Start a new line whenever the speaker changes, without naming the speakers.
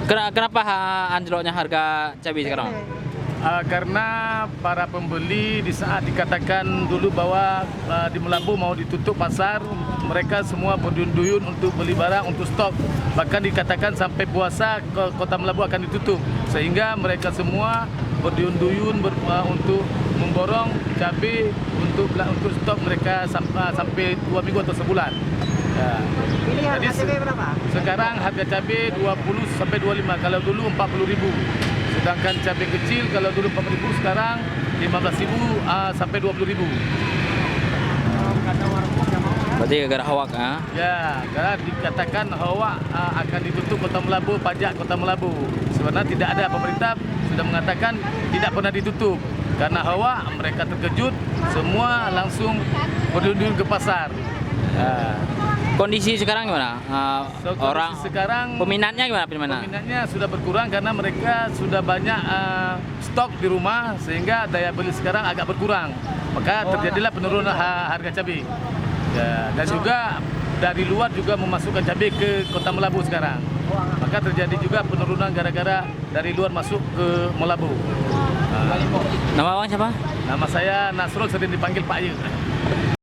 Kenapa anjloknya harga cabai sekarang?
Karena para pembeli di saat dikatakan dulu bahwa di Melabu mau ditutup pasar, mereka semua berduyun-duyun untuk beli barang untuk stok. Bahkan dikatakan sampai puasa kota Melabu akan ditutup, sehingga mereka semua berduyun-duyun untuk memborong cabai untuk stok mereka sampai 2 minggu atau sebulan. Ya.
Ini harga cabai berapa?
Sekarang harga cabai 20 sampai 25, kalau dulu 40.000. Sedangkan cabai kecil kalau dulu 4.000, sekarang 15.000 sampai 20.000.
Berarti gara-gara hoak
Ya, karena dikatakan Hoak akan ditutup kota Melabu, pajak kota Melabu. Sebenarnya tidak ada, pemerintah sudah mengatakan tidak pernah ditutup. Karena Hoak mereka terkejut, semua langsung berduyun ke pasar.
Kondisi sekarang gimana? Orang
sekarang
peminatnya gimana?
Peminatnya sudah berkurang karena mereka sudah banyak stok di rumah, sehingga daya beli sekarang agak berkurang. Maka terjadilah penurunan harga cabai. Ya, dan juga dari luar juga memasukkan cabai ke kota Melabu sekarang. Maka terjadi juga penurunan gara-gara dari luar masuk ke Melabu.
Nama abang siapa?
Nama saya Nasrul, sering dipanggil Pak Yu.